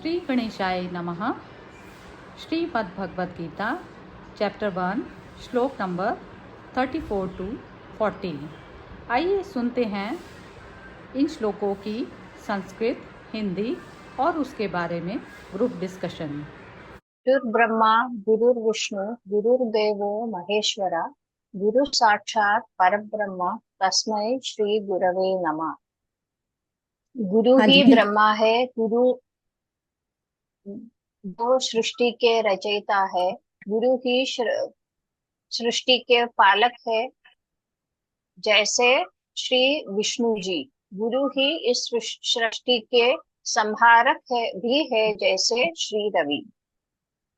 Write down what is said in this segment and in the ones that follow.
श्री गणेशाय नमः। श्रीमद् भगवद गीता चैप्टर 1 श्लोक नंबर 34 टू 40। आइए सुनते हैं इन श्लोकों की संस्कृत, हिंदी और उसके बारे में ग्रुप डिस्कशन। गुरुर्ब्रह्मा गुरुर्विष्णु गुरुर्देवो महेश्वरा गुरु साक्षात परब्रह्म तस्मै श्री गुरवे नमः। गुरु हाँ ही जी। ब्रह्मा है, गुरु जो सृष्टि के रचयिता है, गुरु ही सृष्टि के पालक है। जैसे श्री विष्णु जी गुरु ही इस सृष्टि के संहारक है जैसे श्री रवि।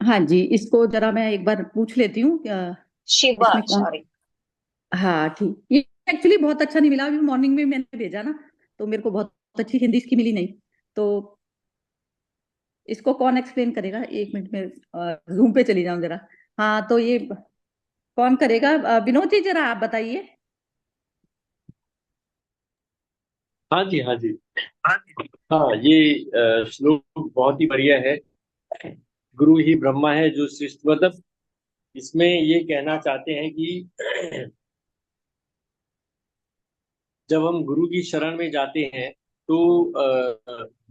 हाँ जी, इसको जरा मैं एक बार पूछ लेती हूँ शिव, इसमें कौन। सॉरी। हाँ ठीक, ये एक्चुअली बहुत अच्छा नहीं मिला। अभी मॉर्निंग में मैंने भेजा ना, तो मेरे को बहुत अच्छी हिंदी इसकी मिली नहीं। तो इसको कौन एक्सप्लेन करेगा? एक मिनट में जूम पे चली जाऊं जरा। हाँ, तो ये कौन करेगा? विनोद जी, जरा आप बताइए। हाँ जी, हाँ जी। हाँ, ये श्लोक बहुत ही बढ़िया है। गुरु ही ब्रह्मा है जो सृष्टि, मतलब इसमें ये कहना चाहते हैं कि जब हम गुरु की शरण में जाते हैं तो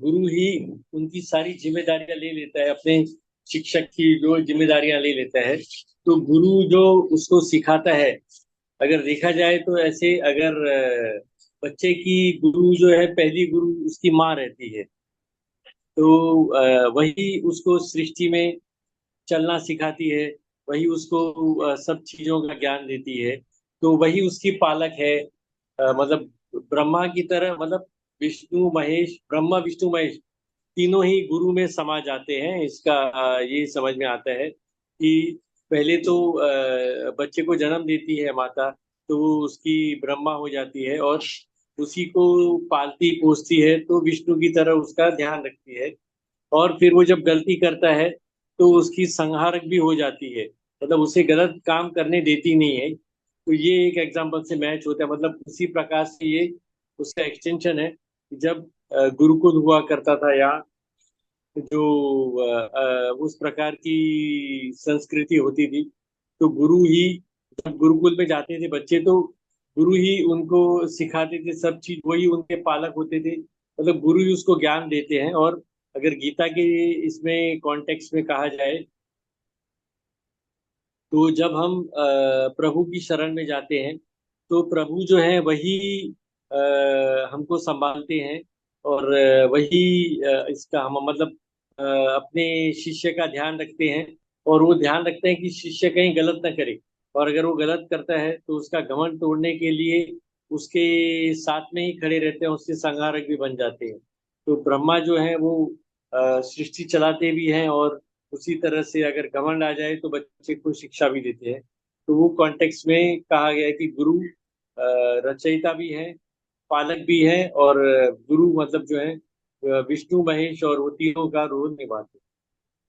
गुरु ही उनकी सारी जिम्मेदारियां ले लेता है, अपने शिक्षक की जो जिम्मेदारियां ले लेता है। तो गुरु जो उसको सिखाता है, अगर देखा जाए तो ऐसे, अगर बच्चे की गुरु जो है, पहली गुरु उसकी माँ रहती है। तो वही उसको सृष्टि में चलना सिखाती है, वही उसको सब चीजों का ज्ञान देती है। तो वही उसकी पालक है। मतलब ब्रह्मा की तरह, मतलब विष्णु महेश, ब्रह्मा विष्णु महेश तीनों ही गुरु में समा जाते हैं। इसका ये समझ में आता है कि पहले तो बच्चे को जन्म देती है माता, तो वो उसकी ब्रह्मा हो जाती है और उसी को पालती पोसती है, तो विष्णु की तरह उसका ध्यान रखती है। और फिर वो जब गलती करता है तो उसकी संहारक भी हो जाती है, मतलब उसे गलत काम करने देती नहीं है। तो ये एक एग्जांपल से मैच होता है, मतलब उसी प्रकार से ये उसका एक्सटेंशन है। जब गुरुकुल हुआ करता था, या जो उस प्रकार की संस्कृति होती थी, तो गुरु ही, जब गुरुकुल में जाते थे बच्चे, तो गुरु ही उनको सिखाते थे सब चीज, वही उनके पालक होते थे, मतलब गुरु ही उसको ज्ञान देते हैं। और अगर गीता के इसमें कॉन्टेक्स्ट में कहा जाए, तो जब हम प्रभु की शरण में जाते हैं, तो प्रभु जो है वही हमको संभालते हैं। और वही इसका हम, मतलब अपने शिष्य का ध्यान रखते हैं। और वो ध्यान रखते हैं कि शिष्य कहीं गलत ना करे, और अगर वो गलत करता है तो उसका घमंड तोड़ने के लिए उसके साथ में ही खड़े रहते हैं, उसके संहारक भी बन जाते हैं। तो ब्रह्मा जो है वो सृष्टि चलाते भी हैं, और उसी तरह से अगर घमंड आ जाए तो बच्चे को शिक्षा भी देते हैं। तो वो कॉन्टेक्स्ट में कहा गया है कि गुरु रचयिता भी है, पालक भी है, और गुरु मतलब जो है विष्णु महेश, और वो तीनों का रोल निभाते हैं।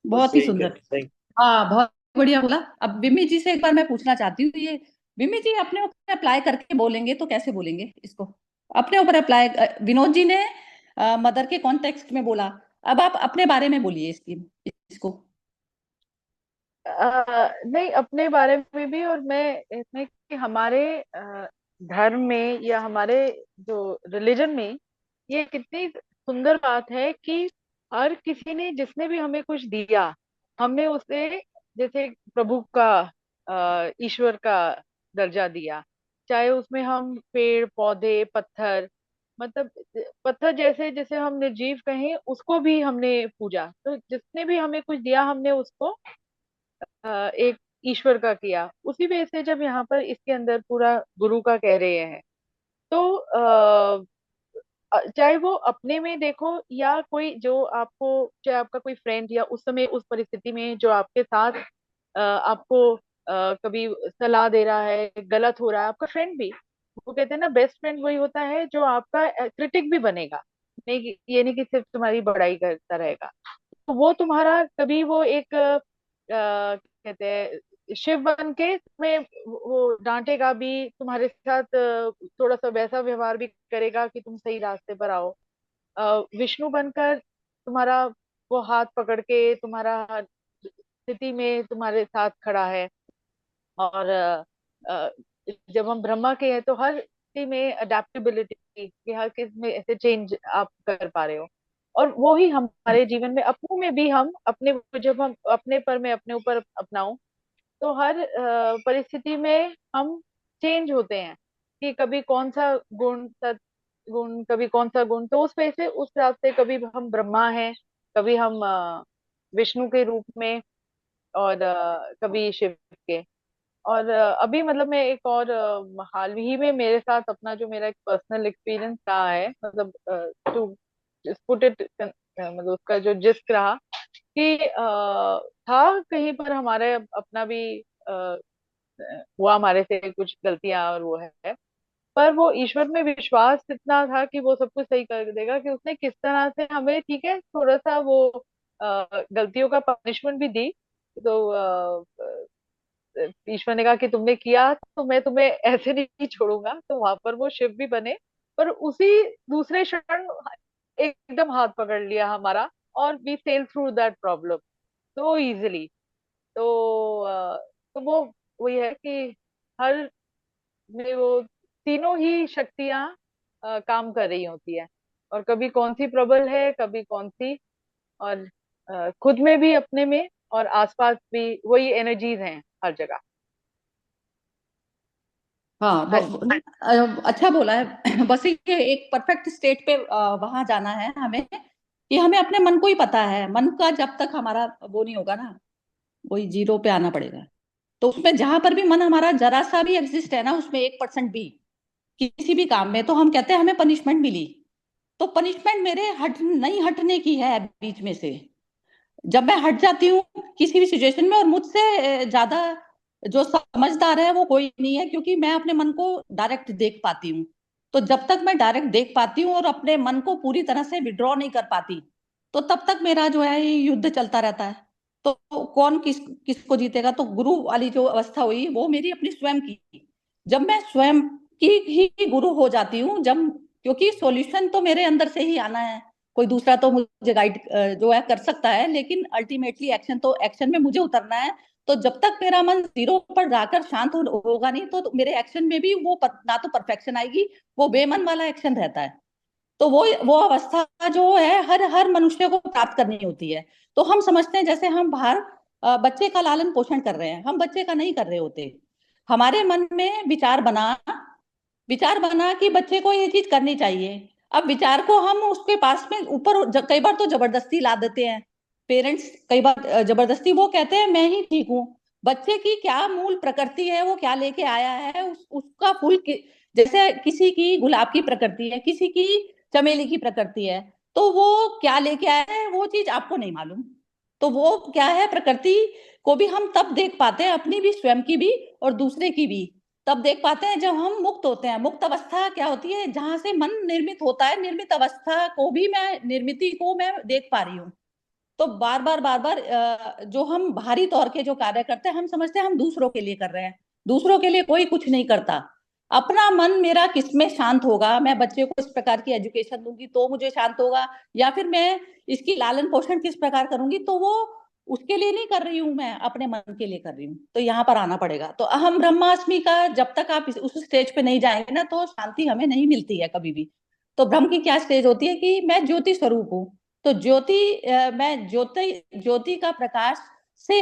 बस बहुत ही यही सुंदर। कहना है। हाँ, बहुत बढ़िया बोला। अब विमी जी से एक बार मैं पूछना चाहती हूँ, ये विमी जी अपने ऊपर अप्लाई करके बोलेंगे तो कैसे बोलेंगे इसको? अपने ऊपर अप्लाई, विनोद जी ने मदर के कॉन्टेक्स्ट में बोला, अब आप अपने बारे में बोलिए इसको। नहीं, अपने बारे में भी, और मैं इसमें कि हमारे धर्म में या हमारे जो रिलीजन में ये कितनी सुंदर बात है कि हर किसी ने, जिसने भी हमें कुछ दिया, हमने उसे जैसे प्रभु का, ईश्वर का दर्जा दिया। चाहे उसमें हम पेड़ पौधे पत्थर, मतलब पत्थर जैसे जैसे हम निर्जीव कहें, उसको भी हमने पूजा। तो जिसने भी हमें कुछ दिया, हमने उसको एक ईश्वर का किया। उसी वजह से जब यहाँ पर इसके अंदर पूरा गुरु का कह रहे हैं, तो चाहे वो अपने में देखो, या कोई जो आपको, चाहे आपका कोई फ्रेंड, या उस समय उस परिस्थिति में जो आपके साथ आपको कभी सलाह दे रहा है, गलत हो रहा है, आपका फ्रेंड भी, वो कहते हैं ना, बेस्ट फ्रेंड वही होता है जो आपका क्रिटिक भी बनेगा। ये नहीं कि सिर्फ तुम्हारी बड़ाई करता रहेगा। तो वो तुम्हारा कभी वो एक कहते हैं शिव बन के तुम्हें वो डांटेगा भी, तुम्हारे साथ थोड़ा सा वैसा व्यवहार भी करेगा कि तुम सही रास्ते पर आओ। विष्णु बनकर तुम्हारा वो हाथ पकड़ के तुम्हारा हर स्थिति में तुम्हारे साथ खड़ा है। और जब हम ब्रह्मा के हैं तो हर स्थिति में अडेप्टेबिलिटी कि हर किस में ऐसे चेंज आप कर पा रहे हो। और वो ही हमारे जीवन में अपनों में भी हम अपने, जब हम अपने पर मैं अपने ऊपर अपनाऊं तो हर परिस्थिति में हम चेंज होते हैं कि कभी कौन सा गुण, गुण, कभी कौन सा गुण, तो उस वजह से उस हिसाब से कभी हम ब्रह्मा हैं, कभी हम विष्णु के रूप में, और कभी शिव के। और अभी मतलब मैं एक और हाल ही में मेरे साथ अपना जो मेरा एक पर्सनल एक्सपीरियंस रहा है, मतलब टू पुट इट, मतलब उसका जो जिस्ट रहा कि था कहीं पर हमारे अपना भी हुआ हमारे से कुछ गलतियां, और वो है, पर वो ईश्वर में विश्वास इतना था कि वो सब कुछ सही कर देगा, कि उसने किस तरह से हमें, ठीक है, थोड़ा सा वो गलतियों का पनिशमेंट भी दी। तो ईश्वर ने कहा कि तुमने किया तो मैं तुम्हें ऐसे नहीं छोड़ूंगा, तो वहां पर वो शिव भी बने। पर उसी दूसरे क्षण एकदम हाथ पकड़ लिया हमारा, और we sail through that problem so easily. तो तो वो वही है कि हर में वो तीनों ही शक्तियां काम कर रही होती है, और कभी कौन सी प्रबल है, कभी कौन सी, और खुद में भी, अपने में, और आसपास भी वही एनर्जीज हैं हर जगह। हाँ, हाँ जी। अच्छा बोला है। बस ये एक परफेक्ट स्टेट पे वहां जाना है हमें, कि हमें अपने मन को ही पता है। मन का जब तक हमारा वो नहीं होगा ना, वही जीरो पे आना पड़ेगा। तो उसमें जहां पर भी मन हमारा जरा सा भी एग्जिस्ट है ना, उसमें 1% भी किसी भी काम में, तो हम कहते हैं हमें पनिशमेंट मिली। तो पनिशमेंट मेरे नहीं हटने की है बीच में से। जब मैं हट जाती हूँ किसी भी सिचुएशन में, और मुझसे ज्यादा जो समझदार है वो कोई नहीं है, क्योंकि मैं अपने मन को डायरेक्ट देख पाती हूँ। तो जब तक मैं डायरेक्ट देख पाती हूँ और अपने मन को पूरी तरह से विड्रॉ नहीं कर पाती, तो तब तक मेरा जो है ये युद्ध चलता रहता है। तो कौन किसको जीतेगा? तो गुरु वाली जो अवस्था हुई वो मेरी अपनी स्वयं की। जब मैं स्वयं की ही गुरु हो जाती हूँ, जब, क्योंकि सॉल्यूशन तो मेरे अंदर से ही आना है। कोई दूसरा तो मुझे गाइड जो है कर सकता है, लेकिन अल्टीमेटली एक्शन में मुझे उतरना है। तो जब तक मेरा मन जीरो पर जाकर शांत होगा नहीं, तो मेरे एक्शन में भी वो ना तो परफेक्शन आएगी, वो बेमन वाला एक्शन रहता है। तो वो अवस्था जो है हर हर मनुष्य को प्राप्त करनी होती है। तो हम समझते हैं जैसे हम बाहर बच्चे का लालन पोषण कर रहे हैं, हम बच्चे का नहीं कर रहे होते। हमारे मन में विचार बना कि बच्चे को ये चीज करनी चाहिए। अब विचार को हम उसके पास में ऊपर कई बार तो जबरदस्ती ला देते हैं पेरेंट्स। कई बार जबरदस्ती वो कहते हैं मैं ही ठीक हूँ। बच्चे की क्या मूल प्रकृति है, वो क्या लेके आया है, उसका जैसे किसी की गुलाब की प्रकृति है, किसी की चमेली की प्रकृति है, तो वो क्या लेके आया है वो चीज आपको नहीं मालूम। तो वो क्या है, प्रकृति को भी हम तब देख पाते हैं, अपनी भी, स्वयं की भी और दूसरे की भी, तब देख पाते हैं जब हम मुक्त होते हैं। मुक्त अवस्था क्या होती है? जहां से मन निर्मित होता है, निर्मित अवस्था को भी मैं, निर्मिति को मैं देख पा रही हूँ। तो बार बार जो हम बाहरी तौर के जो कार्य करते हैं, हम समझते हैं हम दूसरों के लिए कर रहे हैं। दूसरों के लिए कोई कुछ नहीं करता। अपना मन मेरा किसमें शांत होगा, मैं बच्चे को इस प्रकार की एजुकेशन दूंगी तो मुझे शांत होगा, या फिर मैं इसकी लालन पोषण किस प्रकार करूंगी, तो वो उसके लिए नहीं कर रही हूं, मैं अपने मन के लिए कर रही हूँ। तो यहाँ पर आना पड़ेगा। तो अहम ब्रह्मास्मि का जब तक आप उस स्टेज पे नहीं जाएंगे ना, तो शांति हमें नहीं मिलती है कभी भी। तो ब्रह्म की क्या स्टेज होती है कि मैं ज्योति स्वरूप हूँ। तो मैं ज्योति का प्रकाश से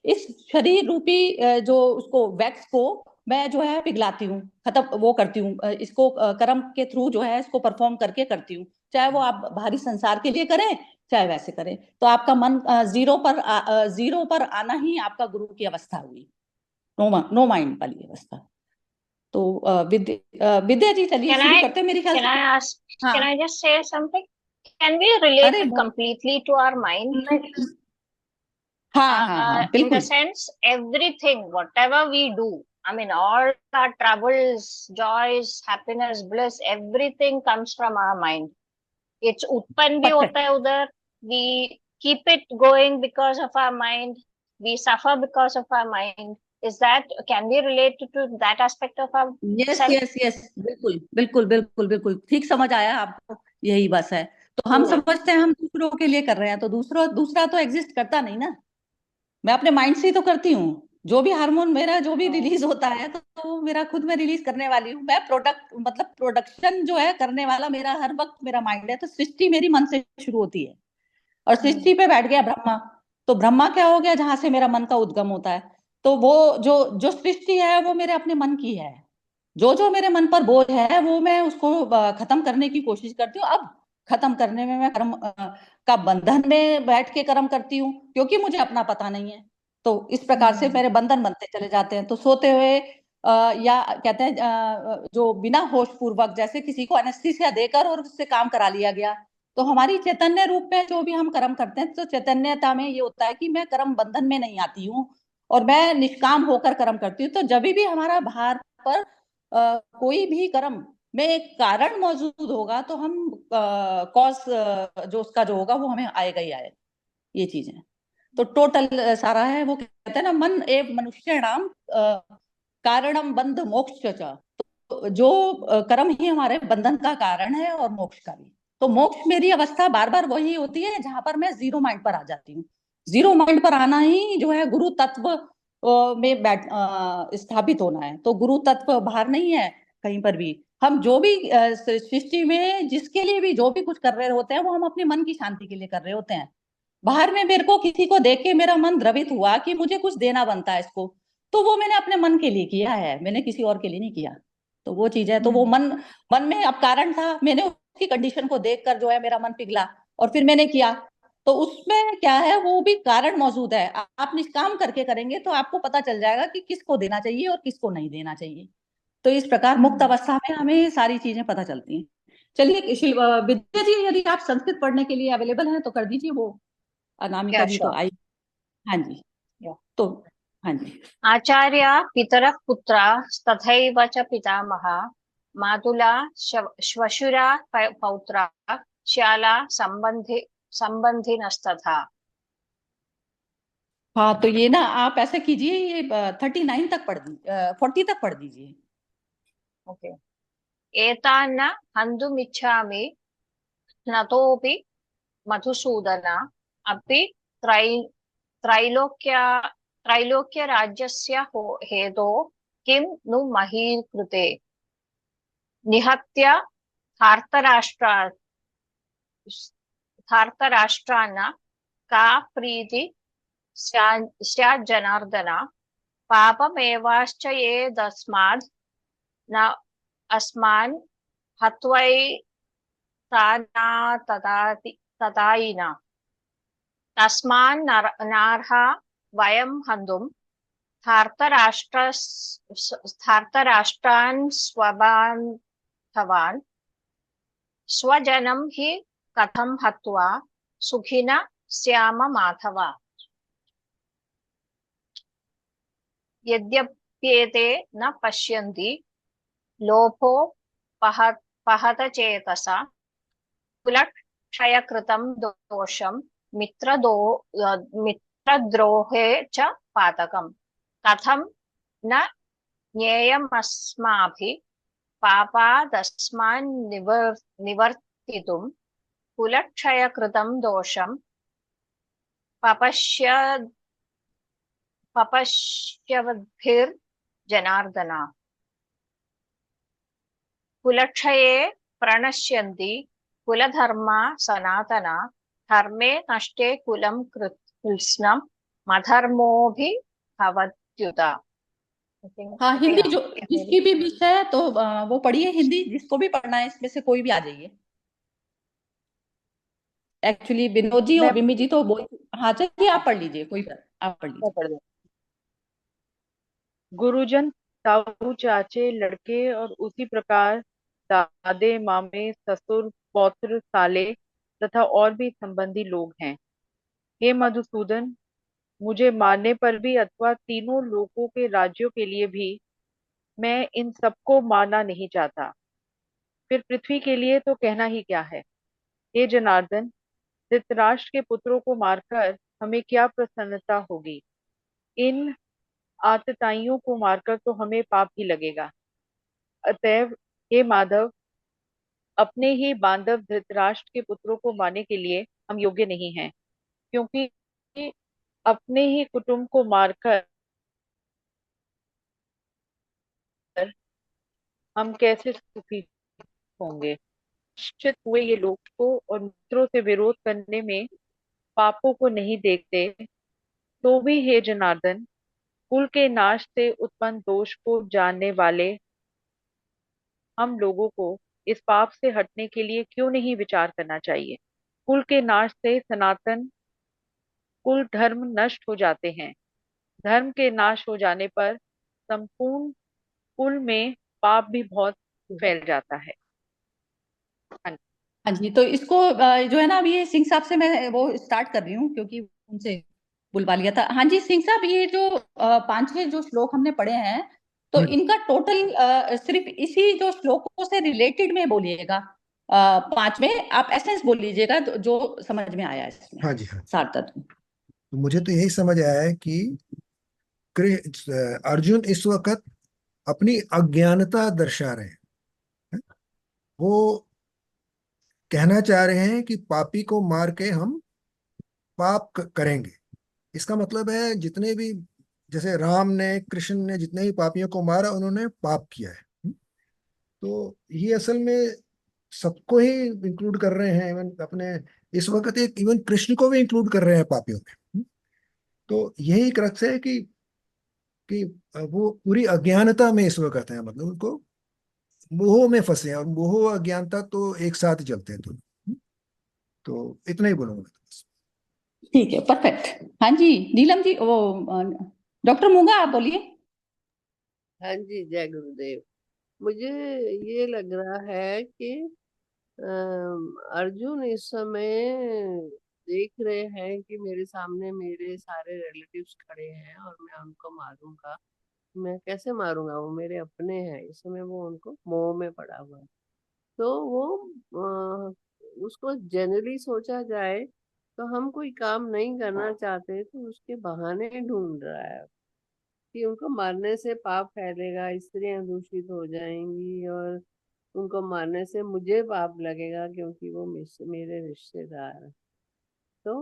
इस शरीर रूपी जो उसको वैक्स को मैं जो है पिघलाती हूँ, खत्म वो करती हूँ, इसको कर्म के थ्रू जो है इसको परफॉर्म करके करती हूँ। चाहे वो आप बाहरी संसार के लिए करें, चाहे वैसे करें। तो आपका मन जीरो पर आना ही आपका गुरु की अवस्था हुई, नो माइंड वाली अवस्था। तो विद्या जी चलिए Can शुरू I करते हैं मेरे ख्याल can से। I ask? हाँ। Can I just say something? Can we relate अरे it completely to our mind? हाँ हाँ हाँ In the बिल्कुल। sense, everything, whatever we do, I mean, all our troubles, joys, happiness, bliss, everything comes from our mind. It's उत्पन्न भी होता perfect. है उधर. We keep it going because of our mind. We suffer because of our mind. Can we relate to that aspect of yes ourself? Yes yes, बिल्कुल बिल्कुल बिल्कुल बिल्कुल ठीक समझ आया आपको, यही बस है। तो हम हम्म समझते हैं हम दूसरों के लिए कर रहे हैं, तो दूसरा तो एग्जिस्ट करता नहीं ना। मैं अपने माइंड से ही तो करती हूँ। जो भी हार्मोन मेरा जो भी हम्म रिलीज होता है तो मेरा खुद में रिलीज करने वाली हूँ मैं। प्रोडक्ट मतलब प्रोडक्शन जो है करने वाला मेरा हर वक्त मेरा माइंड है। तो सृष्टि मेरी मन से शुरू होती है और हम्म सृष्टि पे बैठ गया ब्रह्मा। तो ब्रह्मा क्या हो गया, जहां से मेरा मन का उद्गम होता है। तो वो जो जो सृष्टि है वो मेरे अपने मन की है। जो जो मेरे मन पर बोझ है वो मैं उसको खत्म करने की कोशिश करती हूँ। अब खत्म करने में मैं कर्म का बंधन में बैठ के कर्म करती हूँ, क्योंकि मुझे अपना पता नहीं है। तो इस प्रकार से हम्म मेरे बंधन बनते चले जाते हैं। तो सोते हुए या कहते हैं जो बिना होश पूर्वक, जैसे किसी को एनेस्थीसिया देकर और उससे काम करा लिया गया। तो हमारी चैतन्य रूप में जो भी हम कर्म करते हैं, तो चैतन्यता में ये होता है कि मैं कर्म बंधन में नहीं आती हूँ और मैं निष्काम होकर कर्म करती हूँ। तो जब भी हमारा भार पर कोई भी कर्म में एक कारण मौजूद होगा तो हम कॉज जो उसका जो होगा वो हमें आएगा ही आएगा। ये चीज है। तो टोटल सारा है। वो कहते हैं ना, मन एव मनुष्य नाम कारणम बंध मोक्ष च। तो जो कर्म ही हमारे बंधन का कारण है और मोक्ष का भी। तो मोक्ष मेरी अवस्था बार बार वही होती है जहां पर मैं जीरो माइंड पर आ जाती हूँ। जीरो माइंड पर आना ही जो है गुरु तत्व में बैठ स्थापित होना है। तो गुरु तत्व बाहर नहीं है कहीं पर भी। हम जो भी सृष्टि में जिसके लिए भी जो भी कुछ कर रहे होते हैं वो हम अपने मन की शांति के लिए कर रहे होते हैं। बाहर में मेरे को किसी को देख के मेरा मन द्रवित हुआ कि मुझे कुछ देना बनता है इसको, तो वो मैंने अपने मन के लिए किया है, मैंने किसी और के लिए नहीं किया। तो वो चीज है। तो वो मन मन में अब कारण था, मैंने उसकी कंडीशन को देखकर जो है मेरा मन पिघला और फिर मैंने किया। तो उसमें क्या है, वो भी कारण मौजूद है। आप निष्काम करके करेंगे तो आपको पता चल जाएगा कि किसको देना चाहिए और किसको नहीं देना चाहिए। तो इस प्रकार मुक्त हम्म अवस्था में हमें सारी चीजें पता चलती हैं। चलिए विद्या जी, यदि आप संस्कृत पढ़ने के लिए अवेलेबल हैं तो कर दीजिए वो। अनामिका या जी तो श्योर आई। हाँ जी। या तो हाँ जी। आचार्य पितरः पुत्रा तथैव च पितामहा मातुला श्वशुरा पौत्रा श्याला संबंधिनस्तथा। हाँ, तो ये ना आप ऐसे कीजिए, ये 39 तक पढ़ दीजिए, 40 तक पढ़ दीजिए। ओके। एतान्न हन्तुमिच्छामि नतोऽपि मधुसूदन अपि त्रै त्रैलोक्य त्रैलोक्यराज्यस्य हेतो किं नु मही कृते निहत्य धार्तराष्ट्रा धार्तराष्ट्रान् का प्रीति स्याज्जनार्दन पापमेवाश्च ये तस्माद् न अस्मान् हत्वैतानाततायिना तस्मान् नार्हा वयं हन्तुं धार्तराष्ट्रान् स्वबान्धवान् स्वजनं हि कथं हत्वा सुखिनः स्याम माधव। यद्यप्येते न पश्यन्ति लोभो पहत चेतसा कुलक्षयकृतं दोषं मित्रद्रोहे च पातकम् कथं न ज्ञेयमस्माभिः पापादस्मान् निवर्तितुं कुलक्षयकृतं दोषं पपश्य पपश्यवद्भिर्जनार्दन कुलक्षये प्रणश्यन्ति कुलधर्मा सनातना धर्मे नष्टे कुलं कृत्स्नम् अधर्मोऽभिभवत्युत। हाँ, हिंदी जो जिसकी भी विषय है तो वो पढ़िए। हिंदी जिसको भी पढ़ना है इसमें से कोई भी आ जाइए। एक्चुअली विनोद जी और मैं बिम्मी जी तो बोल। हाँ, चलिए आप पढ़ लीजिए, कोई बात आप पढ़ मैं लीजिए। पढ़ दूं। गुरुजन, ताऊ चाचे लड़के और उसी प्रकार दादे मामे ससुर पौत्र साले तथा और भी संबंधी लोग हैं। हे मधुसूदन, मुझे मारने पर भी अथवा तीनों लोकों के राज्यों के लिए भी मैं इन सबको मारना नहीं चाहता। फिर पृथ्वी के लिए तो कहना ही क्या है। हे जनार्दन, धृतराष्ट्र के पुत्रों को मारकर हमें क्या प्रसन्नता होगी। इन आतताइयों को मारकर तो हमें पाप ही लगेगा। अतएव हे माधव, अपने ही बांधव धृतराष्ट्र के पुत्रों को मारने के लिए हम योग्य नहीं हैं, क्योंकि अपने ही कुटुंब को मारकर हम कैसे सुखी होंगे। निश्चित हुए ये लोगों और मित्रों से विरोध करने में पापों को नहीं देखते, तो भी हे जनार्दन, कुल के नाश से उत्पन्न दोष को जानने वाले हम लोगों को इस पाप से हटने के लिए क्यों नहीं विचार करना चाहिए। कुल के नाश से सनातन कुल धर्म नष्ट हो जाते हैं। धर्म के नाश हो जाने पर संपूर्ण कुल में पाप भी बहुत फैल जाता है। हाँ जी। हाँ जी, तो इसको जो है ना, अभी ये सिंह साहब से मैं वो स्टार्ट कर रही हूँ क्योंकि उनसे बुलवा लिया था। हाँ जी सिंह साहब, ये जो 5 जो श्लोक हमने पढ़े हैं, तो इनका टोटल सिर्फ इसी जो श्लोकों से रिलेटेड में बोलिएगा। 5 में आप एसेंस बोल लीजिएगा जो समझ में आया इसमें। हाँ जी, हाँ। सार तत्व। तो मुझे तो यही समझ आया है कि अर्जुन इस वक्त अपनी अज्ञानता दर्शा रहे हैं। वो कहना चाह रहे हैं कि पापी को मार के हम पाप करेंगे। इसका मतलब है जितने भी, जैसे राम ने, कृष्ण ने जितने भी पापियों को मारा, उन्होंने पाप किया है। तो ये असल में सबको ही इंक्लूड कर रहे हैं, इवन अपने इस वक्त एक इवन कृष्ण को भी इंक्लूड कर रहे हैं पापियों में। तो यही क्रक्स है कि वो पूरी अज्ञानता में इस वक्त है, मतलब उनको मोह में फंसे हैं, और मोह अज्ञानता तो एक साथ ही चलते हैं। तो इतना ही बोलूंगा मैं तो बस। ठीक है, परफेक्ट। हाँ जी नीलम जी, वो डॉक्टर मूंगा आप बोलिए। हाँ जी, जय गुरुदेव। मुझे ये लग रहा है कि अर्जुन इस समय देख रहे हैं कि मेरे सामने मेरे सारे रिलेटिव्स खड़े हैं और मैं उनको मारूंगा। मैं कैसे मारूंगा, वो मेरे अपने हैं। इस समय वो उनको मोह में पड़ा हुआ है। तो वो उसको जनरली सोचा जाए तो हम कोई काम नहीं करना चाहते तो उसके बहाने ढूंढ रहा है कि उनको मारने से पाप फैलेगा, स्त्रियां दूषित हो जाएंगी, और उनको मारने से मुझे पाप लगेगा क्योंकि वो मेरे रिश्तेदार हैं। तो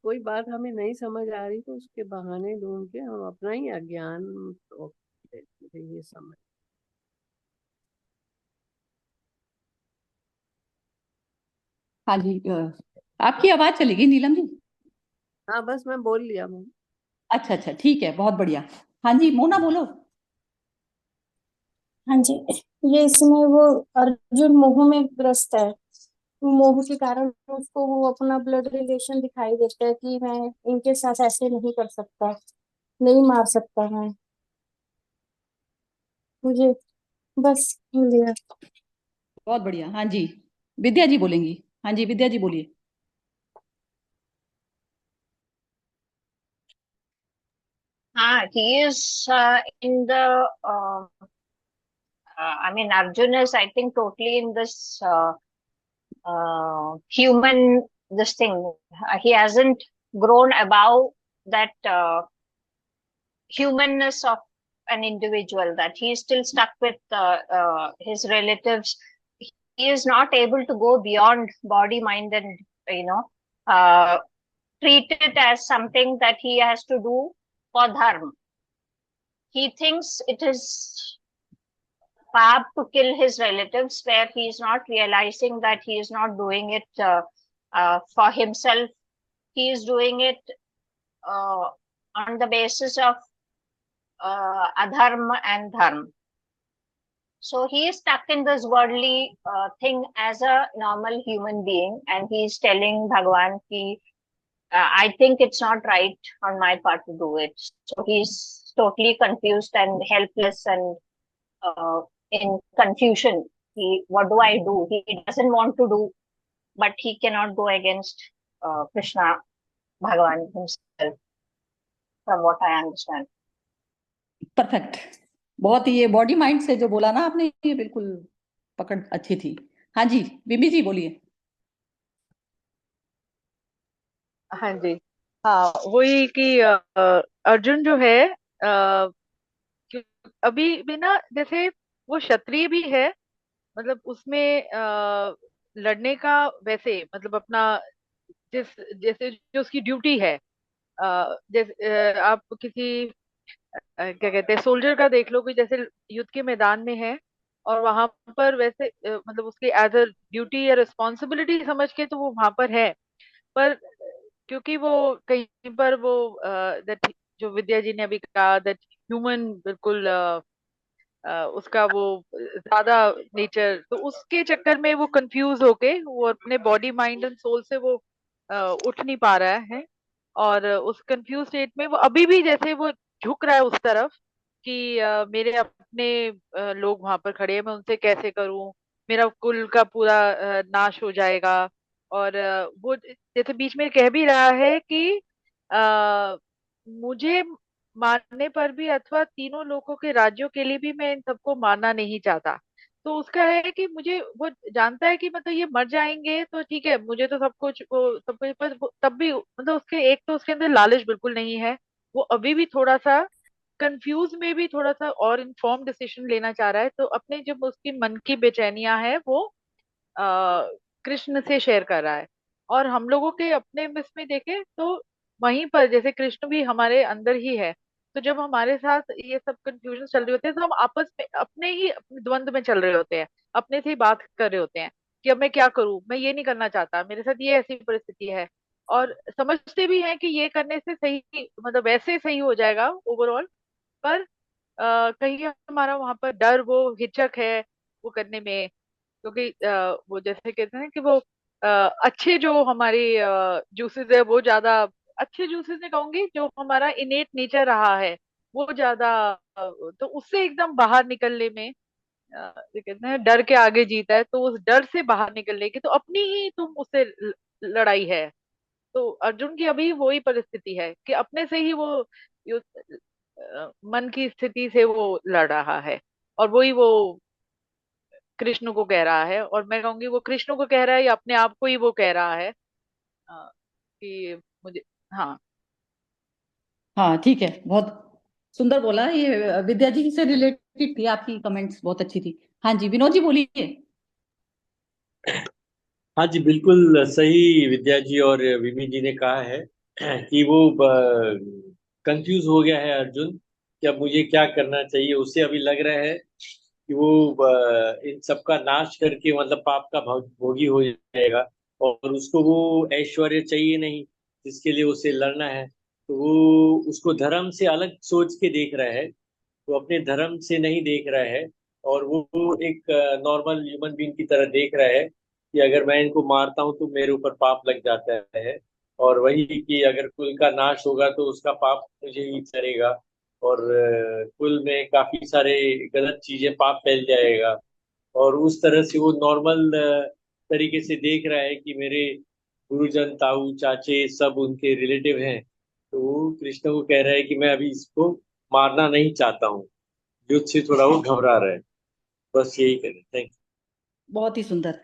कोई बात हमें नहीं समझ आ रही तो उसके बहाने ढूंढ के हम अपना ही अज्ञान तो ये समझ। हाँ जी, आपकी आवाज चलेगी नीलम जी। हाँ, बस मैं बोल लिया हूँ। अच्छा अच्छा, ठीक है, बहुत बढ़िया। हाँ जी मोना बोलो। हाँ जी, ये इसमें वो अर्जुन मोह में ग्रस्त है। मोह के कारण उसको वो अपना ब्लड रिलेशन दिखाई देता है कि मैं इनके साथ ऐसे नहीं कर सकता, नहीं मार सकता मैं। मुझे बस लिया। बहुत बढ़िया। हाँ जी विद्या जी बोलेंगी। हाँ जी विद्या जी बोलिए। he is in the I mean, Arjun is, I think, totally in this human, this thing. He hasn't grown above that humanness of an individual, that he is still stuck with his relatives. He is not able to go beyond body, mind, and, you know, treat it as something that he has to do for dharma. He thinks it is Pap to kill his relatives, where he is not realizing that he is not doing it for himself. He is doing it on the basis of adharma and dharma. So he is stuck in this worldly thing as a normal human being, and he is telling Bhagwan ki, I think it's not right on my part to do it. So he's totally confused and helpless and in confusion. What do I do? He doesn't want to do, but he cannot go against Krishna, Bhagavan himself, from what I understand. Perfect. बहुत ही, ये body mind से जो बोला ना आपने, ये बिल्कुल पकड़ अच्छी थी। हाँ जी बिमी जी बोलिए। हाँ जी। हाँ, वही कि अर्जुन जो है अभी भी ना, जैसे वो क्षत्रिय भी है, मतलब उसमें लड़ने का वैसे मतलब अपना जिस जैसे जो उसकी ड्यूटी है, जैसे आप किसी क्या कहते हैं सोल्जर का देख लो कि जैसे युद्ध के मैदान में है और वहां पर वैसे मतलब उसकी एज अ ड्यूटी या रिस्पॉन्सिबिलिटी समझ के तो वो वहां पर है। पर क्योंकि वो कहीं पर वो दैट जो विद्या जी ने अभी कहा दैट ह्यूमन बिल्कुल उसका वो ज्यादा नेचर, तो उसके चक्कर में वो कंफ्यूज होके वो अपने बॉडी माइंड एंड सोल से वो उठ नहीं पा रहा है। और उस कंफ्यूज स्टेट में वो अभी भी जैसे वो झुक रहा है उस तरफ कि मेरे अपने लोग वहां पर खड़े हैं, मैं उनसे कैसे करूं, मेरा कुल का पूरा नाश हो जाएगा। और वो जैसे बीच में कह भी रहा है कि मुझे मारने पर भी अथवा तीनों लोगों के राज्यों के लिए भी मैं इन सबको मारना नहीं चाहता। तो उसका है कि मुझे वो जानता है कि मतलब ये मर जाएंगे तो ठीक है, मुझे तो सब कुछ पर तब भी मतलब उसके एक तो उसके अंदर लालच बिल्कुल नहीं है। वो अभी भी थोड़ा सा कंफ्यूज में भी थोड़ा सा और इन्फॉर्म डिसीजन लेना चाह रहा है, तो अपने जो उसकी मन की बेचैनियां है वो कृष्ण से शेयर कर रहा है। और हम लोगों के अपने इसमें देखें तो वहीं पर जैसे कृष्ण भी हमारे अंदर ही है। तो जब हमारे साथ ये सब कंफ्यूजन चल रहे होते हैं तो हम आपस में अपने ही अपने द्वंद में चल रहे होते हैं, अपने से ही बात कर रहे होते हैं कि अब मैं क्या करूं, मैं ये नहीं करना चाहता, मेरे साथ ये ऐसी परिस्थिति है। और समझते भी हैं कि ये करने से सही मतलब वैसे सही हो जाएगा ओवरऑल। पर कहीं हमारा वहां पर डर वो हिचक है वो करने में। क्योंकि वो जैसे कहते हैं कि वो अच्छे जो हमारी जूसेस है वो ज्यादा अच्छे जूसेस नहीं कहूंगी, जो हमारा इनेट नेचर रहा है वो ज्यादा तो उससे एकदम बाहर निकलने में ये कहते हैं डर के आगे जीता है, तो उस डर से बाहर निकलने की तो अपनी ही तुम उससे लड़ाई है। तो अर्जुन की अभी वही परिस्थिति है कि अपने से ही वो मन की स्थिति से वो लड़ रहा है। और वही वो कृष्ण को कह रहा है, और मैं कहूंगी वो कृष्ण को कह रहा है या अपने आप को ही वो कह रहा है कि मुझे। हाँ। हाँ ठीक है, बहुत सुंदर बोला। ये विद्या जी से रिलेटेड थी, आपकी कमेंट्स बहुत अच्छी थी। हाँ जी विनोद जी बोलिए। हाँ जी, बिल्कुल सही विद्या जी और विमी जी ने कहा है कि वो कंफ्यूज हो गया है अर्जुन कि अब मुझे क्या करना चाहिए। उसे अभी लग रहा है कि वो इन सबका नाश करके मतलब पाप का भोगी हो जाएगा, और उसको वो ऐश्वर्य चाहिए नहीं जिसके लिए उसे लड़ना है। तो वो उसको धर्म से अलग सोच के देख रहा है, वो अपने धर्म से नहीं देख रहा है। और वो एक नॉर्मल ह्यूमन बीइंग की तरह देख रहा है कि अगर मैं इनको मारता हूँ तो मेरे ऊपर पाप लग जाता है, और वही कि अगर कुल का नाश होगा तो उसका पाप मुझे ही करेगा, और कुल में काफी सारे गलत चीजें पाप फैल जाएगा। और उस तरह से वो नॉर्मल तरीके से देख रहा है कि मेरे गुरुजन ताऊ चाचे सब उनके रिलेटिव हैं। तो वो कृष्ण को कह रहा है कि मैं अभी इसको मारना नहीं चाहता हूँ, युद्ध से थोड़ा वो घबरा रहा है। बस यही करें। थैंक बहुत ही सुंदर।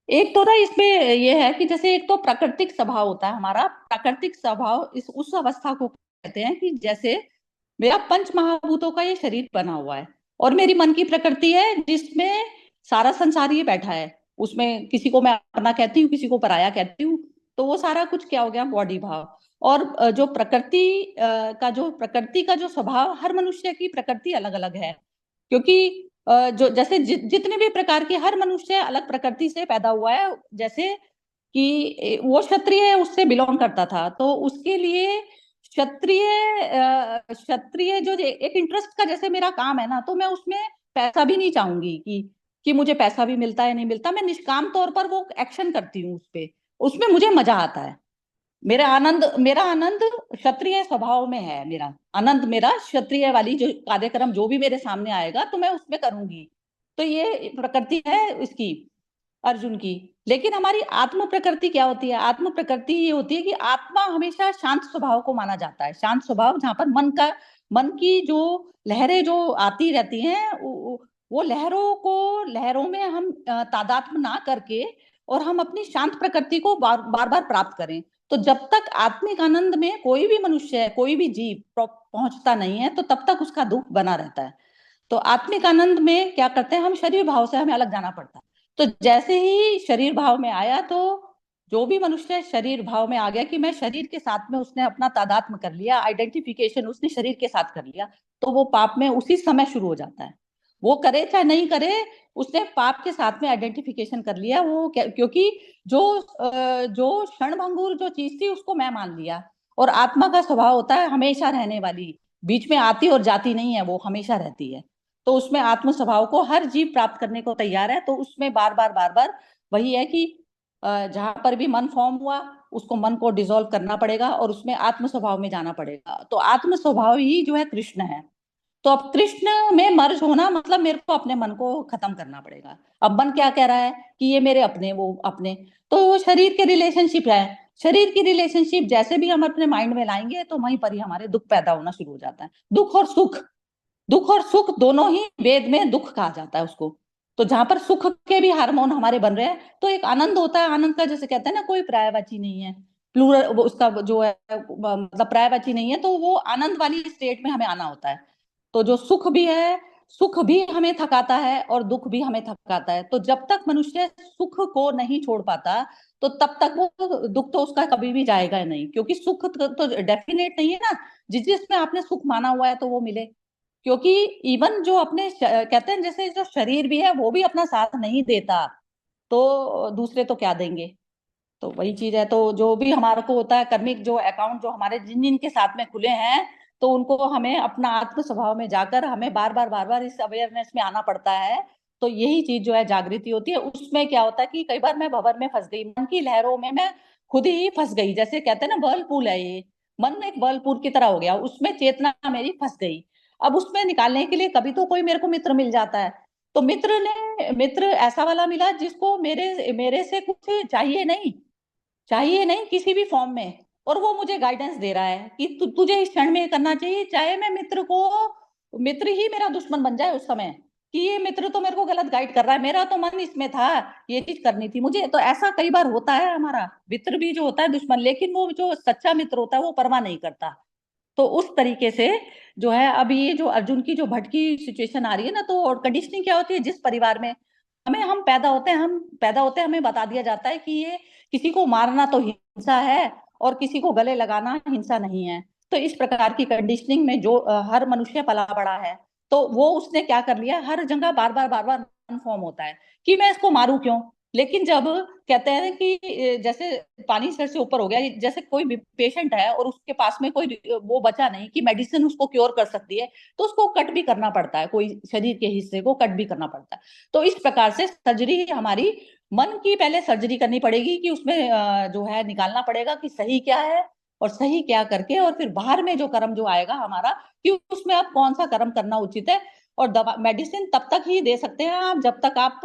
एक तो ना इसमें ये है कि जैसे एक तो प्राकृतिक स्वभाव होता है हमारा, प्राकृतिक स्वभाव इस उस अवस्था को कहते हैं कि जैसे मेरा पंच महाभूतों का ये शरीर बना हुआ है और मेरी मन की प्रकृति है जिसमें सारा संसार ये बैठा है। उसमें किसी को मैं अपना कहती हूँ, किसी को पराया कहती हूँ। तो वो सारा कुछ क्या हो गया, बॉडी भाव। और जो प्रकृति का जो स्वभाव, हर मनुष्य की प्रकृति अलग अलग है। क्योंकि जो जैसे जितने भी प्रकार के, हर मनुष्य अलग प्रकृति से पैदा हुआ है। जैसे कि वो क्षत्रिय उससे बिलोंग करता था, तो उसके लिए क्षत्रिय जो एक इंटरेस्ट का जैसे मेरा काम है ना, तो मैं उसमें पैसा भी नहीं चाहूंगी कि मुझे पैसा भी मिलता है नहीं मिलता। मैं निष्काम तौर पर वो एक्शन करती हूँ उस पे, उसमें मुझे मजा आता है। मेरा आनंद क्षत्रिय स्वभाव में है। मेरा आनंद, मेरा क्षत्रिय वाली जो कार्यक्रम जो भी मेरे सामने आएगा तो मैं उसमें करूंगी। तो ये प्रकृति है इसकी, अर्जुन की। लेकिन हमारी आत्म प्रकृति क्या होती है? आत्म प्रकृति ये होती है कि आत्मा हमेशा शांत स्वभाव को माना जाता है। शांत स्वभाव जहां पर मन की जो लहरें जो आती रहती हैं, वो लहरों में हम तादात्म्य ना करके और हम अपनी शांत प्रकृति को बार बार प्राप्त करें। तो जब तक आत्मिक आनंद में कोई भी मनुष्य है, कोई भी जीव पहुंचता नहीं है, तो तब तक उसका दुख बना रहता है। तो आत्मिक आनंद में क्या करते हैं हम, शरीर भाव से हमें अलग जाना पड़ता है। तो जैसे ही शरीर भाव में आया, तो जो भी मनुष्य शरीर भाव में आ गया कि मैं शरीर के साथ में, उसने अपना तादात्म्य कर लिया, आइडेंटिफिकेशन उसने शरीर के साथ कर लिया, तो वो पाप में उसी समय शुरू हो जाता है। वो करे चाहे नहीं करे, उसने पाप के साथ में आइडेंटिफिकेशन कर लिया। वो क्योंकि जो क्षणभंगुर जो चीज थी उसको मैं मान लिया, और आत्मा का स्वभाव होता है हमेशा रहने वाली, बीच में आती और जाती नहीं है, वो हमेशा रहती है। तो उसमें आत्म स्वभाव को हर जीव प्राप्त करने को तैयार है। तो उसमें बार बार वही है कि जहां पर भी मन फॉर्म हुआ, उसको मन को डिसॉल्व करना पड़ेगा और उसमें आत्म स्वभाव में जाना पड़ेगा। तो आत्म स्वभाव ही जो है कृष्ण है। तो अब कृष्ण में मर्ज होना मतलब मेरे को अपने मन को खत्म करना पड़ेगा। अब मन क्या कह रहा है कि ये मेरे अपने, वो अपने, तो वो शरीर के रिलेशनशिप है। शरीर की रिलेशनशिप जैसे भी हम अपने माइंड में लाएंगे, तो वहीं पर ही हमारे दुख पैदा होना शुरू हो जाता है। दुख और सुख, दुख और सुख दोनों ही वेद में दुख कहा जाता है उसको। तो जहां पर सुख के भी हार्मोन हमारे बन रहे हैं, तो एक आनंद होता है। आनंद का जैसे कहते हैं ना, कोई पर्यायवाची नहीं है, प्लूरल उसका जो है, मतलब पर्यायवाची नहीं है, तो वो आनंद वाली स्टेट में हमें आना होता है। तो जो सुख भी है, सुख भी हमें थकाता है और दुख भी हमें थकाता है। तो जब तक मनुष्य सुख को नहीं छोड़ पाता, तो तब तक वो दुख तो उसका कभी भी जाएगा नहीं, क्योंकि सुख तो डेफिनेट नहीं है ना। जिस जिसमें आपने सुख माना हुआ है तो वो मिले। क्योंकि इवन जो अपने कहते हैं, जैसे जो शरीर भी है वो भी अपना साथ नहीं देता, तो दूसरे तो क्या देंगे। तो वही चीज है। तो जो भी हमारे को होता है, कर्मिक जो अकाउंट जो हमारे जिन जिन के साथ में खुले हैं, तो उनको हमें अपना आत्म स्वभाव में जाकर हमें बार बार इस अवेयरनेस में आना पड़ता है। तो यही चीज जो है जागृति होती है। उसमें क्या होता है कि कई बार मैं भंवर में फंस गई, मन की लहरों में मैं खुद ही फंस गई। जैसे कहते हैं ना, वर्लपूल है ये, मन एक वर्लपूल की तरह हो गया, उसमें चेतना मेरी फंस गई। अब उसमें निकालने के लिए कभी तो कोई मेरे को मित्र मिल जाता है। तो मित्र ऐसा वाला मिला जिसको मेरे मेरे से कुछ चाहिए नहीं किसी भी फॉर्म में, और वो मुझे गाइडेंस दे रहा है कि तुझे इस क्षण में करना चाहिए। चाहे मैं मित्र ही मेरा दुश्मन बन जाए उस समय, कि ये मित्र तो मेरे को गलत गाइड कर रहा है, मेरा तो मन इसमें था, ये चीज करनी थी मुझे। तो ऐसा कई बार होता है, हमारा मित्र भी जो होता है दुश्मन, लेकिन वो जो सच्चा मित्र होता है वो परवाह नहीं करता। तो उस तरीके से जो है, अब ये जो अर्जुन की जो भटकी सिचुएशन आ रही है ना, तो और कंडीशनिंग क्या होती है, जिस परिवार में हम पैदा होते हैं हमें बता दिया जाता है कि ये किसी को मारना तो हिंसा है और किसी को गले लगाना हिंसा नहीं है। तो इस प्रकार की कंडीशनिंग में जो हर मनुष्य पला बड़ा है, तो वो उसने क्या कर लिया, हर जगह बार बार फॉर्म होता है कि मैं इसको मारूं क्यों। लेकिन जब कहते हैं कि जैसे पानी सर से ऊपर हो गया, जैसे कोई भी पेशेंट है और उसके पास में कोई वो बचा नहीं कि मेडिसिन उसको क्योर कर सकती है, तो उसको कट भी करना पड़ता है, कोई शरीर के हिस्से को कट भी करना पड़ता है। तो इस प्रकार से सर्जरी हमारी मन की पहले सर्जरी करनी पड़ेगी, कि उसमें जो है निकालना पड़ेगा कि सही क्या है और सही क्या करके, और फिर बाहर में जो कर्म जो आएगा हमारा, कि उसमें अब कौन सा कर्म करना उचित है। और दवा मेडिसिन तब तक ही दे सकते हैं आप जब तक आप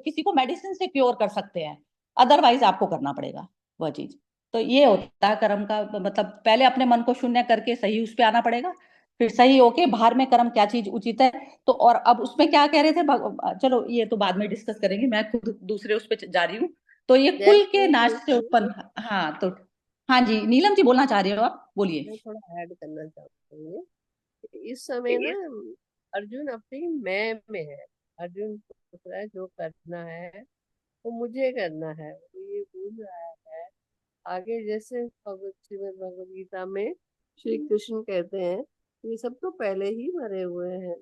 किसी को मेडिसिन से क्योर कर सकते हैं, अदरवाइज आपको करना पड़ेगा वह चीज। तो ये होता है कर्म का मतलब, पहले अपने मन को शून्य करके सही उस पे आना पड़ेगा, फिर सही होके बाहर में कर्म क्या चीज उचित है। तो और अब उसमें क्या कह रहे थे, चलो ये तो बाद में डिस्कस करेंगे, मैं खुद दूसरे उस पर जा रही हूँ। तो ये कुल के नाश से उत्पन्न, हाँ तो हाँ जी, नीलम जी बोलना चाह रहे हो आप, बोलिए। मैं थोड़ा ऐड करना चाहती हूँ। इस समय ना अर्जुन अपनी मैं में है। अर्जुन सोच रहा है जो करना है वो मुझे करना है, वो ये भूल रहा है। आगे जैसे श्रीमद् भगवद गीता में श्री कृष्ण कहते हैं, ये सब तो पहले ही मरे हुए हैं,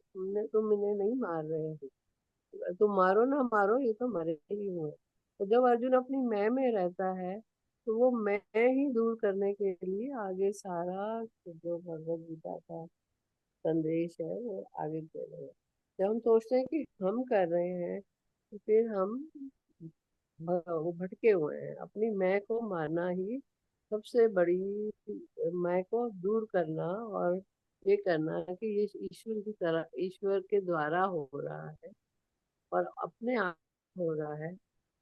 तुम इन्हें नहीं मार रहे हो, तुम मारो ना मारो, ये तो मरे ही हुए। तो जब अर्जुन अपनी मैं में रहता है, तो वो मैं ही दूर करने के लिए आगे सारा जो भगवद गीता का संदेश है वो आगे दे रहे हैं। जब हम सोचते हैं कि हम कर रहे हैं, तो फिर हम वो भटके हुए हैं। अपनी मैं को मारना ही सबसे बड़ी, मैं को दूर करना और ये करना कि ये ईश्वर की तरह, ईश्वर के द्वारा हो रहा है और अपने आप हो रहा है।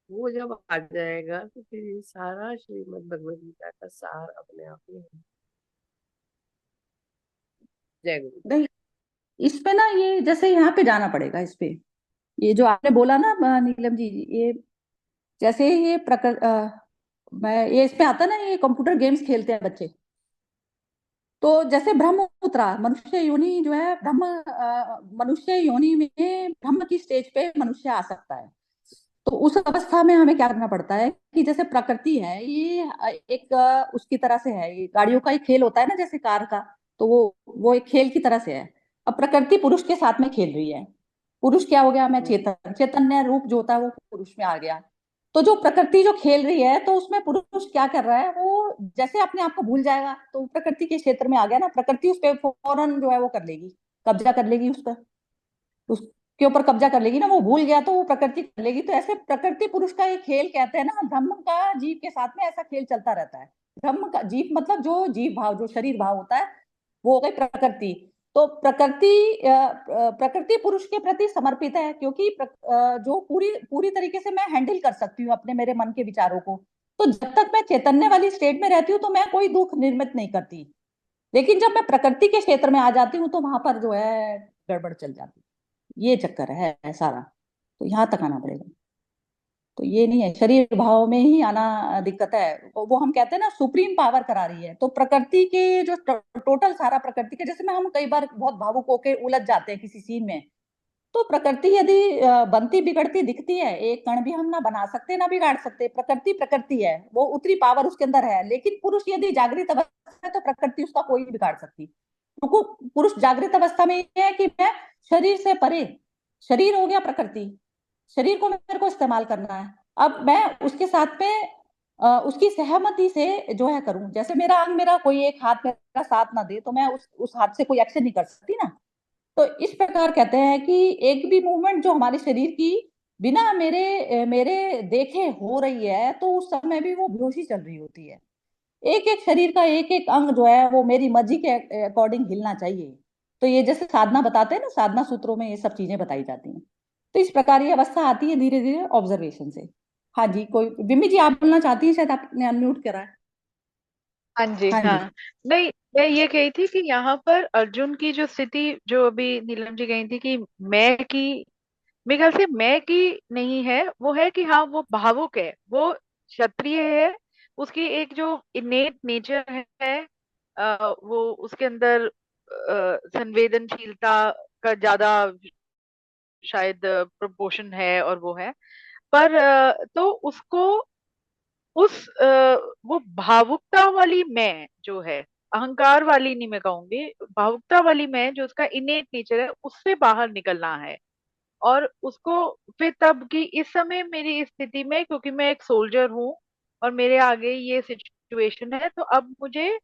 वो जब आ जाएगा तो फिर ये सारा श्रीमद् भगवद गीता का सार अपने आप में है। जय गुरु। नहीं, इस पे ना ये जैसे यहाँ पे जाना पड़ेगा इस पे, ये जो आपने बोला ना नीलम जी, ये जैसे ये मैं ये इसमें आता ना, ये कंप्यूटर गेम्स खेलते हैं बच्चे, तो जैसे ब्रह्म उतरा, मनुष्य योनि जो है मनुष्य योनि में ब्रह्म की स्टेज पे मनुष्य आ सकता है। तो उस अवस्था में हमें क्या करना पड़ता है कि जैसे प्रकृति है ये एक उसकी तरह से है, ये गाड़ियों का एक खेल होता है ना जैसे कार का, तो वो एक खेल की तरह से है। अब प्रकृति पुरुष के साथ में खेल रही है। पुरुष क्या हो गया, मैं चेतन, चैतन्य रूप जो होता है वो पुरुष में आ गया। तो जो प्रकृति जो खेल रही है तो उसमें पुरुष क्या कर रहा है, वो जैसे अपने आप को भूल जाएगा तो प्रकृति के क्षेत्र में आ गया ना, प्रकृति उस पर फौरन जो है वो कर लेगी, कब्जा कर लेगी उस पर, उसके ऊपर कब्जा कर लेगी ना, वो भूल गया तो वो प्रकृति कर लेगी। तो ऐसे प्रकृति पुरुष का एक खेल कहते हैं ना, ब्रह्म का जीव के साथ में ऐसा खेल चलता रहता है। ब्रह्म का जीव मतलब जो जीव भाव, जो शरीर भाव होता है, वो हो गई प्रकृति। तो प्रकृति पुरुष के प्रति समर्पित है, क्योंकि जो पूरी पूरी तरीके से मैं हैंडल कर सकती हूँ अपने मेरे मन के विचारों को। तो जब तक मैं चैतन्य वाली स्टेट में रहती हूँ तो मैं कोई दुख निर्मित नहीं करती, लेकिन जब मैं प्रकृति के क्षेत्र में आ जाती हूँ तो वहां पर जो है गड़बड़ चल जाती है। ये चक्कर है सारा, तो यहाँ तक आना पड़ेगा। तो ये नहीं है, शरीर भाव में ही आना दिक्कत है। वो हम कहते हैं ना सुप्रीम पावर करा रही है। तो प्रकृति के जो टोटल सारा प्रकृति के, जैसे में हम कई बार बहुत भावुक होके उलझ जाते हैं किसी सीन में, तो प्रकृति यदि बनती बिगड़ती दिखती है, एक कण भी हम ना बना सकते ना बिगाड़ सकते। प्रकृति प्रकृति है, वो उतरी पावर उसके अंदर है। लेकिन पुरुष यदि जागृत अवस्था है तो प्रकृति उसका कोई नहीं बिगाड़ सकती, क्योंकि पुरुष जागृत अवस्था में ये है कि मैं शरीर से परे, शरीर हो गया प्रकृति, शरीर को मेरे को इस्तेमाल करना है। अब मैं उसके साथ में उसकी सहमति से जो है करूं। जैसे मेरा अंग, मेरा कोई एक हाथ मेरा साथ ना दे तो मैं उस हाथ से कोई एक्शन नहीं कर सकती ना। तो इस प्रकार कहते हैं कि एक भी मूवमेंट जो हमारे शरीर की बिना मेरे मेरे देखे हो रही है तो उस समय भी वो बेहोशी चल रही होती है। एक एक शरीर का एक एक अंग जो है वो मेरी मर्जी के अकॉर्डिंग हिलना चाहिए। तो ये जैसे साधना बताते हैं ना, साधना सूत्रों में ये सब चीजें बताई जाती हैं। तो इस प्रकार ये अवस्था आती है धीरे धीरे ऑब्जर्वेशन से। हाँ जी, कोई बिम्मी जी आप बोलना चाहती हैं, शायद आपने अनम्यूट करा है। हाँ जी, हाँ जी। हाँ। नहीं, मैं ये कही थी कि यहाँ पर अर्जुन की जो स्थिति, जो अभी नीलम जी कही थी कि मैं की, मेरे ख्याल से मैं की नहीं है, वो है कि हाँ वो भावुक है, वो क्षत्रिय है। उसकी एक जो इनेट नेचर है, वो उसके अंदर संवेदनशीलता का ज्यादा शायद प्रोपोर्शन है, और वो है। पर तो उसको उस वो भावुकता वाली मैं जो है, अहंकार वाली नहीं मैं कहूंगी, भावुकता वाली मैं जो उसका इनेट नेचर है, उससे बाहर निकलना है। और उसको फिर तब की इस समय मेरी स्थिति में, क्योंकि मैं एक सोल्जर हूँ और मेरे आगे ये सिचुएशन है, तो अब मुझे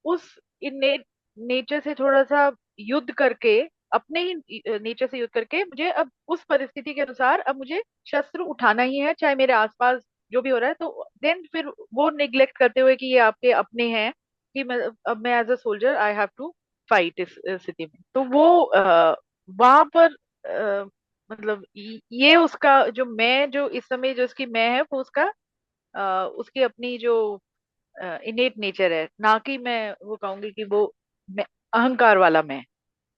उस इनेट नेचर से थोड़ा सा युद्ध करके, अपने ही नेचर से युद्ध करके, मुझे अब उस परिस्थिति के अनुसार अब मुझे शस्त्र उठाना ही है, चाहे मेरे आसपास जो भी हो रहा है। तो देन फिर वो निग्लेक्ट करते हुए कि ये आपके अपने हैं, कि मैं अब मैं as a soldier I have to fight इस स्थिति में। तो वो वहां पर मतलब ये उसका जो मैं, जो इस समय जो उसकी मैं है, वो उसका उसकी अपनी जो इनेट नेचर है, ना कि मैं वो कहूंगी कि वो मैं, अहंकार वाला मैं,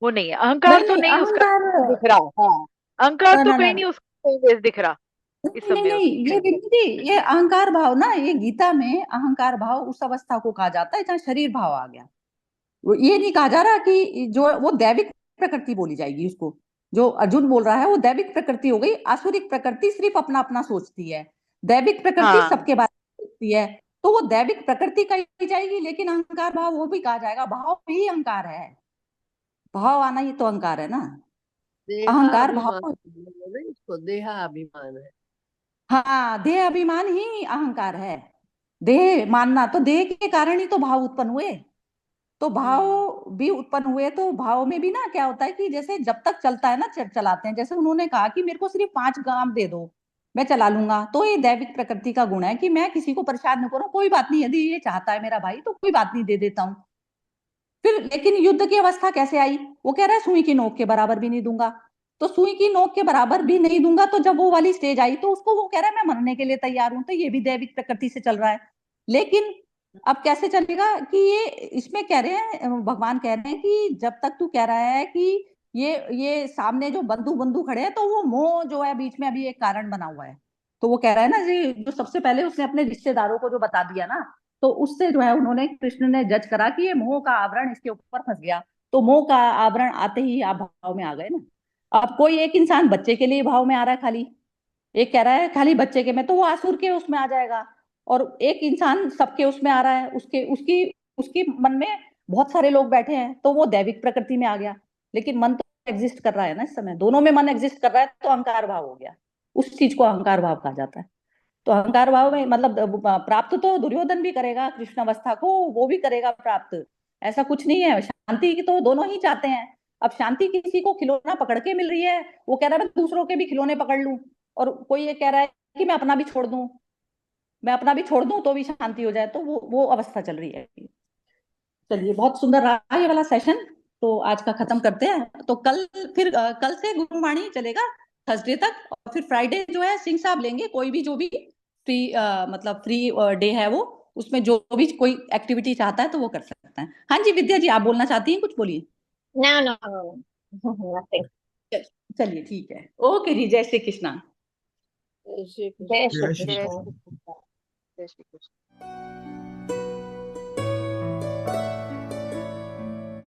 वो नहीं है। अहंकार नहीं तो नहीं नहीं उसका अहंकार, दिख रहा। हाँ, अहंकार ना तो ना ना कहीं नहीं उसका दिख रहा इस नहीं नहीं समय नहीं, उसके ये अंदर। बिल्कुल जी, ये अहंकार भाव ना, ये गीता में अहंकार भाव उस अवस्था को कहा जाता है जहाँ शरीर भाव आ गया। वो ये नहीं कहा जा रहा कि जो वो दैविक प्रकृति बोली जाएगी उसको। जो अर्जुन बोल रहा है वो दैविक प्रकृति हो गई। आसुरिक प्रकृति सिर्फ अपना अपना सोचती है, दैविक प्रकृति हाँ, सबके बारे में सोचती है। तो वो दैविक प्रकृति कही जाएगी, लेकिन अहंकार भाव वो भी कहा जाएगा। भाव ही अहंकार है, भाव आना ही तो अहंकार है ना। अहंकार देहाभिमान भाव, बोलो ना, इसको देहाभिमान है। हाँ देह अभिमान ही अहंकार है। देह मानना, तो देह के कारण ही तो भाव उत्पन्न हुए। तो भाव हम्म। भी उत्पन्न हुए, तो भाव में भी ना क्या होता है कि जैसे जब तक चलता है ना, चलाते हैं। जैसे उन्होंने कहा कि मेरे को सिर्फ 5 ग्राम दे दो, मैं चला लूंगा। तो ये दैविक प्रकृति का गुण है कि मैं किसी को परेशान न करूं, कोई बात नहीं, यदि ये चाहता है मेरा भाई तो कोई बात नहीं, दे देता हूँ। फिर लेकिन युद्ध की अवस्था कैसे आई, वो कह रहा है सुई की नोक के बराबर भी नहीं दूंगा। तो सुई की नोक के बराबर भी नहीं दूंगा, तो जब वो वाली स्टेज आई तो उसको वो कह रहा है मैं मरने के लिए तैयार हूं। तो ये भी दैविक प्रकृति से चल रहा है। लेकिन अब कैसे चलेगा कि ये, इसमें कह रहे हैं, भगवान कह रहे हैं कि जब तक तू कह रहा है कि ये सामने जो बंधु बंधु खड़े हैं, तो वो मोह जो है बीच में अभी एक कारण बना हुआ है। तो वो कह रहा है ना जी, जो सबसे पहले उसने अपने रिश्तेदारों को जो बता दिया ना, तो उससे जो है उन्होंने, कृष्ण ने जज करा कि ये मोह का आवरण इसके ऊपर फंस गया। तो मोह का आवरण आते ही आप भाव में आ गए ना। अब कोई एक इंसान बच्चे के लिए भाव में आ रहा है खाली, एक कह रहा है खाली बच्चे के में, तो वो आसुर के उसमें आ जाएगा। और एक इंसान सबके उसमें आ रहा है, उसके उसकी उसकी मन में बहुत सारे लोग बैठे हैं, तो वो दैविक प्रकृति में आ गया। लेकिन मन तो एग्जिस्ट कर रहा है ना इस समय, दोनों में मन एग्जिस्ट कर रहा है, तो अहंकार भाव हो गया। उस चीज को अहंकार भाव कहा जाता है। तो अहंकार भाव में मतलब प्राप्त तो दुर्योधन भी करेगा कृष्ण अवस्था को, वो भी करेगा प्राप्त, ऐसा कुछ नहीं है। शांति की तो दोनों ही चाहते हैं। अब शांति किसी को खिलौना पकड़ के मिल रही है, वो कह रहा है मैं दूसरों के भी खिलौने पकड़ लूं, और कोई ये कह रहा है कि मैं अपना भी छोड़ दूं, मैं अपना भी छोड़ दूं तो भी शांति हो जाए। तो वो अवस्था चल रही है। चलिए, बहुत सुंदर रहा ये वाला सेशन। तो आज का खत्म करते हैं। तो कल फिर कल से गुरुवाणी चलेगा थर्सडे तक, और फिर फ्राइडे जो है सिंह साहब लेंगे। कोई भी जो भी फ्री मतलब फ्री डे है वो, उसमें जो भी कोई एक्टिविटी चाहता है तो वो कर सकता है। हाँ जी विद्या जी, आप बोलना चाहती हैं, कुछ बोलिए। No, no, no, nothing. चलिए ठीक है, ओके जी, जय श्री कृष्णा। जय श्री जय कृष्ण। श्री जय श्री कृष्ण। जय श्री कृष्ण। जय श्री कृष्ण।